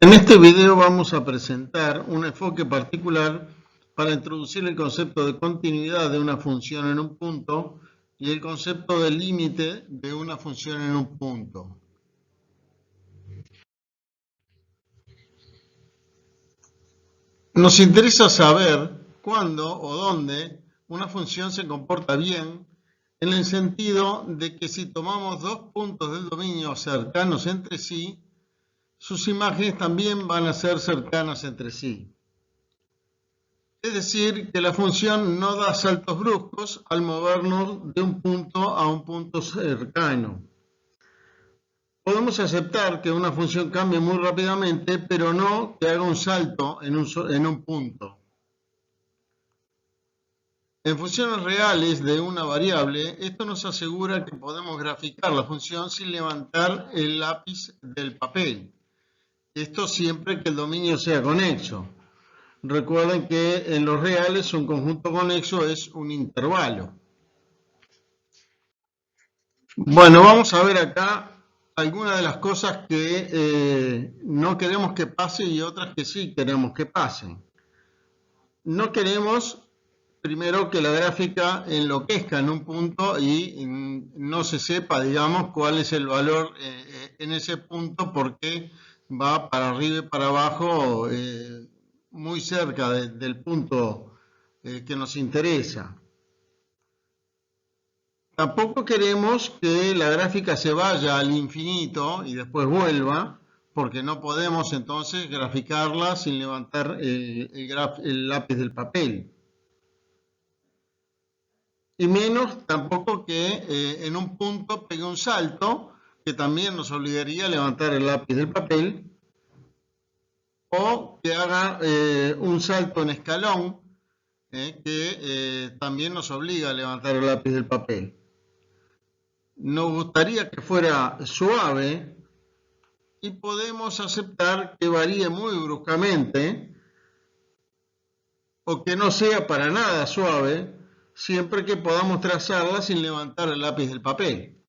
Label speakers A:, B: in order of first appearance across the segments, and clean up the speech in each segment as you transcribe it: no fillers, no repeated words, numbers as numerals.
A: En este video vamos a presentar un enfoque particular para introducir el concepto de continuidad de una función en un punto y el concepto de límite de una función en un punto. Nos interesa saber cuándo o dónde una función se comporta bien en el sentido de que si tomamos dos puntos del dominio cercanos entre sí, sus imágenes también van a ser cercanas entre sí. Es decir, que la función no da saltos bruscos al movernos de un punto a un punto cercano. Podemos aceptar que una función cambie muy rápidamente, pero no que haga un salto en un punto. En funciones reales de una variable, esto nos asegura que podemos graficar la función sin levantar el lápiz del papel. Esto siempre que el dominio sea conexo. Recuerden que en los reales un conjunto conexo es un intervalo. Bueno, vamos a ver acá algunas de las cosas que no queremos que pase y otras que sí queremos que pasen. No queremos, primero, que la gráfica enloquezca en un punto y no se sepa, digamos, cuál es el valor en ese punto porque va para arriba y para abajo muy cerca del punto que nos interesa. Tampoco queremos que la gráfica se vaya al infinito y después vuelva, porque no podemos entonces graficarla sin levantar el lápiz del papel. Y menos tampoco que en un punto pegue un salto, que también nos obligaría a levantar el lápiz del papel, o que haga un salto en escalón, que también nos obliga a levantar el lápiz del papel. Nos gustaría que fuera suave y podemos aceptar que varíe muy bruscamente o que no sea para nada suave, siempre que podamos trazarla sin levantar el lápiz del papel.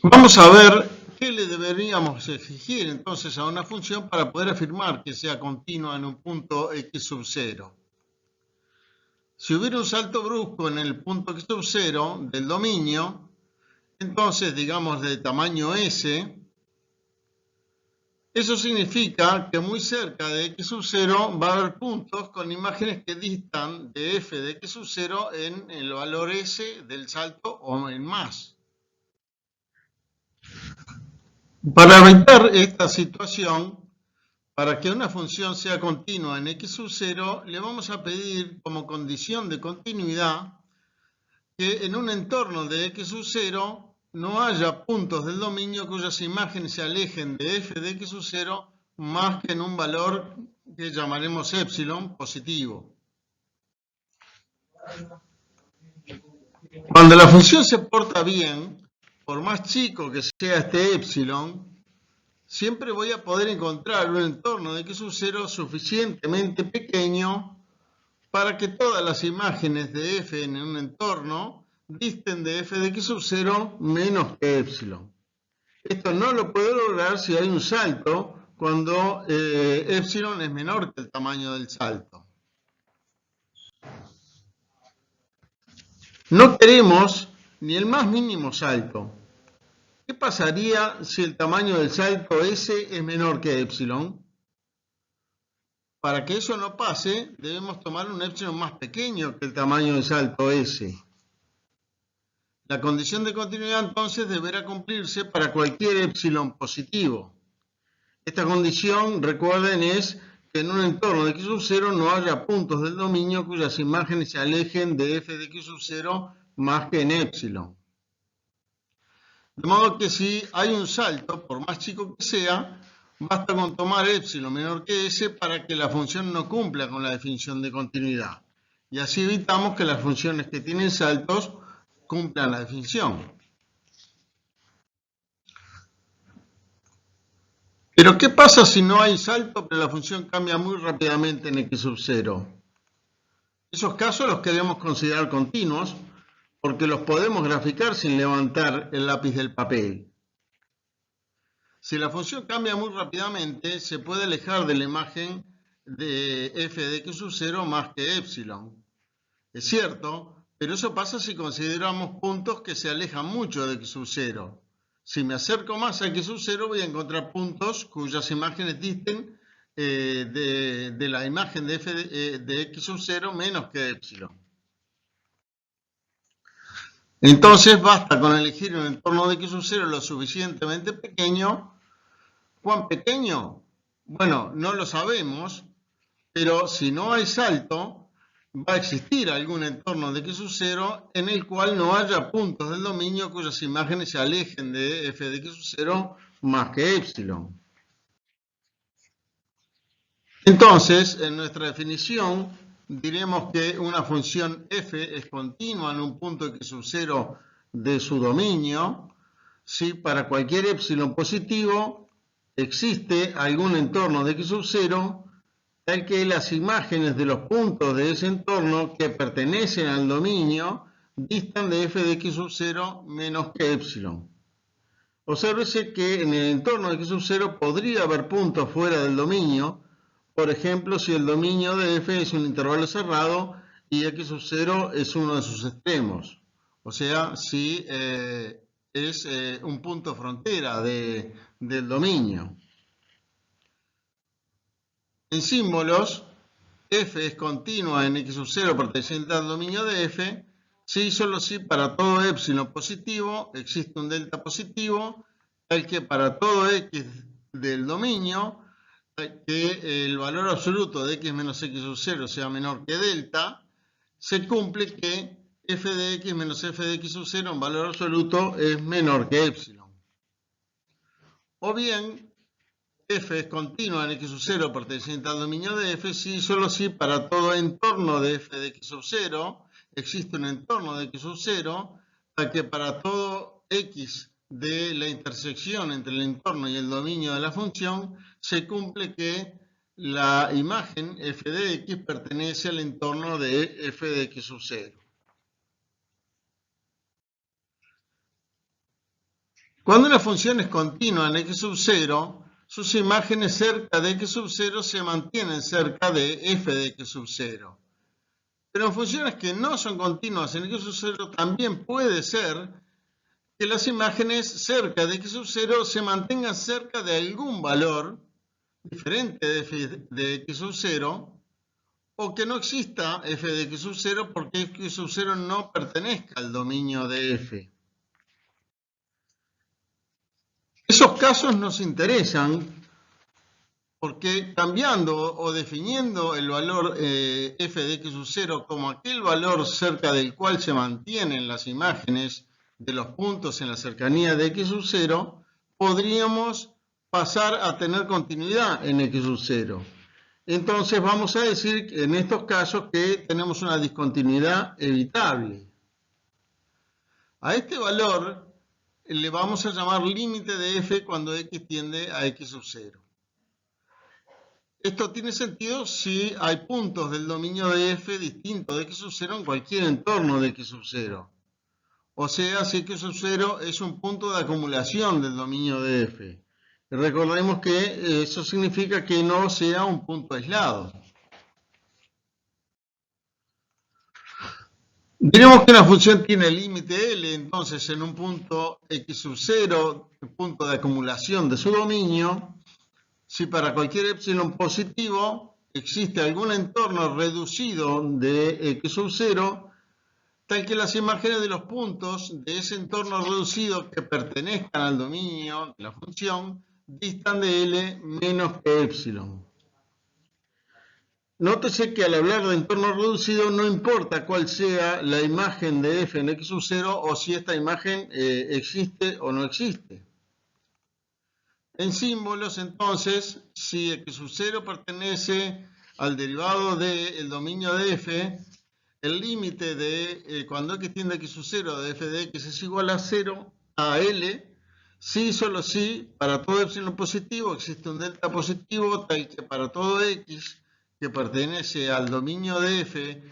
A: Vamos a ver qué le deberíamos exigir entonces a una función para poder afirmar que sea continua en un punto x sub 0. Si hubiera un salto brusco en el punto x sub 0 del dominio, entonces digamos de tamaño S, eso significa que muy cerca de x sub 0 va a haber puntos con imágenes que distan de f de x sub 0 en el valor S del salto o en más. Para evitar esta situación, para que una función sea continua en x sub 0, le vamos a pedir como condición de continuidad que en un entorno de x sub 0 no haya puntos del dominio cuyas imágenes se alejen de f de x sub 0 más que en un valor que llamaremos epsilon positivo. Cuando la función se porta bien, por más chico que sea este epsilon, siempre voy a poder encontrar un entorno de x sub 0 suficientemente pequeño para que todas las imágenes de f en un entorno disten de f de x sub 0 menos que epsilon. Esto no lo puedo lograr si hay un salto cuando epsilon es menor que el tamaño del salto. No queremos ni el más mínimo salto. ¿Qué pasaría si el tamaño del salto S es menor que epsilon? Para que eso no pase, debemos tomar un epsilon más pequeño que el tamaño del salto S. La condición de continuidad entonces deberá cumplirse para cualquier epsilon positivo. Esta condición, recuerden, es que en un entorno de x sub 0 no haya puntos del dominio cuyas imágenes se alejen de f de x sub 0 más que en epsilon. De modo que si hay un salto, por más chico que sea, basta con tomar epsilon menor que s para que la función no cumpla con la definición de continuidad. Y así evitamos que las funciones que tienen saltos cumplan la definición. Pero ¿qué pasa si no hay salto, pero la función cambia muy rápidamente en x sub 0? Esos casos los queremos considerar continuos, porque los podemos graficar sin levantar el lápiz del papel. Si la función cambia muy rápidamente, se puede alejar de la imagen de f de x sub 0 más que epsilon. Es cierto, pero eso pasa si consideramos puntos que se alejan mucho de x sub 0. Si me acerco más a x sub 0, voy a encontrar puntos cuyas imágenes disten de la imagen de f de x sub 0 menos que epsilon. Entonces basta con elegir un entorno de x sub 0 lo suficientemente pequeño. ¿Cuán pequeño? Bueno, no lo sabemos, pero si no hay salto, va a existir algún entorno de x sub 0 en el cual no haya puntos del dominio cuyas imágenes se alejen de f de x sub 0 más que epsilon. Entonces, en nuestra definición, diremos que una función f es continua en un punto x sub 0 de su dominio si para cualquier epsilon positivo existe algún entorno de x sub 0 tal que las imágenes de los puntos de ese entorno que pertenecen al dominio distan de f de x sub 0 menos que epsilon. Obsérvese que en el entorno de x sub 0 podría haber puntos fuera del dominio, por ejemplo, si el dominio de f es un intervalo cerrado y x sub 0 es uno de sus extremos. O sea, si es un punto frontera del dominio. En símbolos, f es continua en x sub 0 perteneciente al dominio de f, si y solo si para todo epsilon positivo existe un delta positivo, tal que para todo x del dominio, que el valor absoluto de x menos x sub 0 sea menor que delta, se cumple que f de x menos f de x sub 0 en valor absoluto es menor que epsilon. O bien, f es continua en x sub 0 perteneciente al dominio de f si y solo si para todo entorno de f de x sub 0 existe un entorno de x sub 0, tal que para todo x de la intersección entre el entorno y el dominio de la función se cumple que la imagen f de x pertenece al entorno de f de x sub 0. Cuando una función es continua en x sub 0, sus imágenes cerca de x sub 0 se mantienen cerca de f de x sub 0. Pero en funciones que no son continuas en x sub 0 también puede ser que las imágenes cerca de x sub 0 se mantengan cerca de algún valor diferente de f de x sub 0 o que no exista f de x sub 0 porque x sub 0 no pertenezca al dominio de f. Esos casos nos interesan porque cambiando o definiendo el valor f de x sub 0 como aquel valor cerca del cual se mantienen las imágenes de los puntos en la cercanía de x sub 0, podríamos pasar a tener continuidad en x sub 0. Entonces vamos a decir en estos casos que tenemos una discontinuidad evitable. A este valor le vamos a llamar límite de f cuando x tiende a x sub 0. Esto tiene sentido si hay puntos del dominio de f distintos de x sub 0 en cualquier entorno de x sub 0. O sea, si x sub 0 es un punto de acumulación del dominio de f. Recordemos que eso significa que no sea un punto aislado. Diremos que una función tiene límite L, entonces en un punto x sub 0, punto de acumulación de su dominio, si para cualquier epsilon positivo existe algún entorno reducido de x sub 0, tal que las imágenes de los puntos de ese entorno reducido que pertenezcan al dominio de la función distan de L menos que epsilon. Nótese que al hablar de entorno reducido no importa cuál sea la imagen de f en x sub 0 o si esta imagen existe o no existe. En símbolos, entonces, si x sub 0 pertenece al derivado del dominio de f, el límite de cuando x tiende a x sub 0 de f de x es igual a 0 a L, si y solo si para todo epsilon positivo existe un delta positivo tal que para todo x que pertenece al dominio de f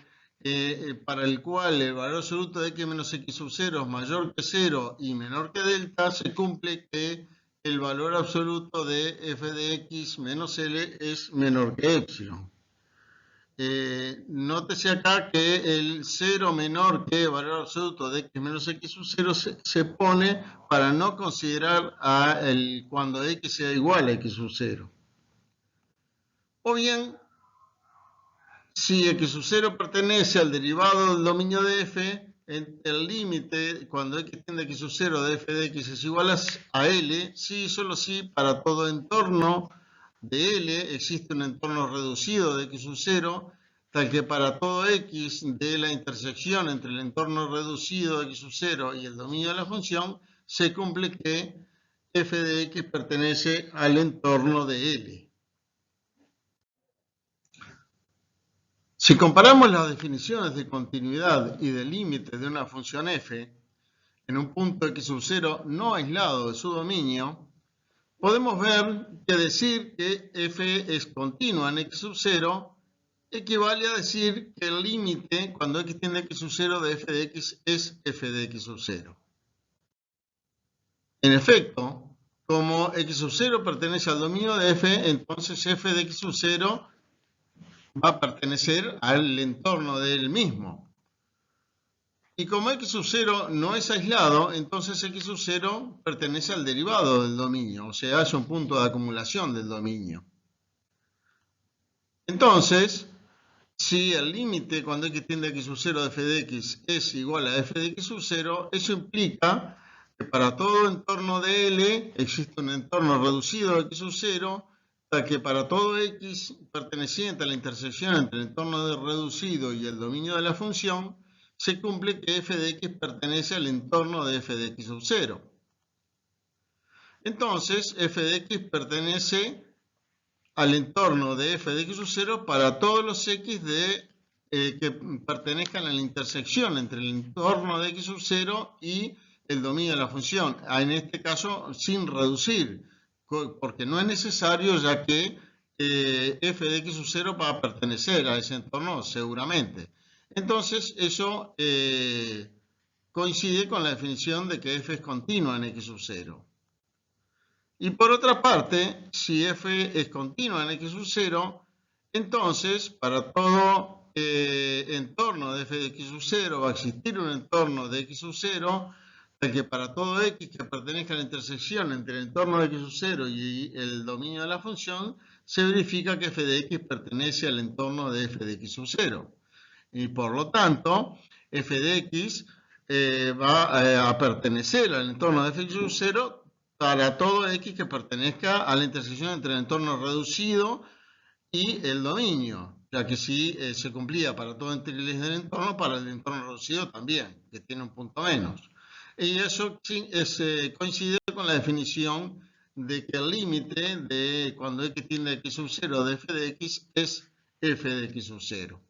A: para el cual el valor absoluto de x menos x sub 0 es mayor que 0 y menor que delta, se cumple que el valor absoluto de f de x menos L es menor que epsilon. Nótese acá que el 0 menor que el valor absoluto de x menos x sub 0 se pone para no considerar cuando x sea igual a x sub 0. O bien, si x sub 0 pertenece al derivado del dominio de f, el límite cuando x tiende a x sub 0 de f de x es igual a L, sí y solo si para todo entorno de L existe un entorno reducido de x sub 0, tal que para todo x de la intersección entre el entorno reducido de x sub 0 y el dominio de la función, se cumple que f de x pertenece al entorno de L. Si comparamos las definiciones de continuidad y de límite de una función f en un punto x sub 0 no aislado de su dominio, podemos ver que decir que f es continua en x sub 0 equivale a decir que el límite cuando x tiende a x sub 0 de f de x es f de x sub 0. En efecto, como x sub 0 pertenece al dominio de f, entonces f de x sub 0 va a pertenecer al entorno del mismo. Y como x sub 0 no es aislado, entonces x sub 0 pertenece al derivado del dominio, o sea, es un punto de acumulación del dominio. Entonces, si el límite cuando x tiende a x sub 0 de f de x es igual a f de x sub 0, eso implica que para todo entorno de L existe un entorno reducido de x sub 0, para que para todo x perteneciente a la intersección entre el entorno reducido y el dominio de la función, se cumple que f de x pertenece al entorno de f de x sub 0. Entonces, f de x pertenece al entorno de f de x sub 0 para todos los x que pertenezcan a la intersección entre el entorno de x sub 0 y el dominio de la función. En este caso, sin reducir, porque no es necesario, ya que f de x sub 0 va a pertenecer a ese entorno seguramente. Entonces, eso coincide con la definición de que f es continua en x sub 0. Y por otra parte, si f es continua en x sub 0, entonces para todo entorno de f de x sub 0 va a existir un entorno de x sub 0, el que para todo x que pertenezca a la intersección entre el entorno de x sub 0 y el dominio de la función, se verifica que f de x pertenece al entorno de f de x sub 0. Y por lo tanto, f de x va a pertenecer al entorno de f de x sub 0 para todo x que pertenezca a la intersección entre el entorno reducido y el dominio, ya que si se cumplía para todo el del entorno, para el entorno reducido también, que tiene un punto menos. Y eso coincide con la definición de que el límite de cuando x tiende a x sub 0 de f de x es f de x sub 0.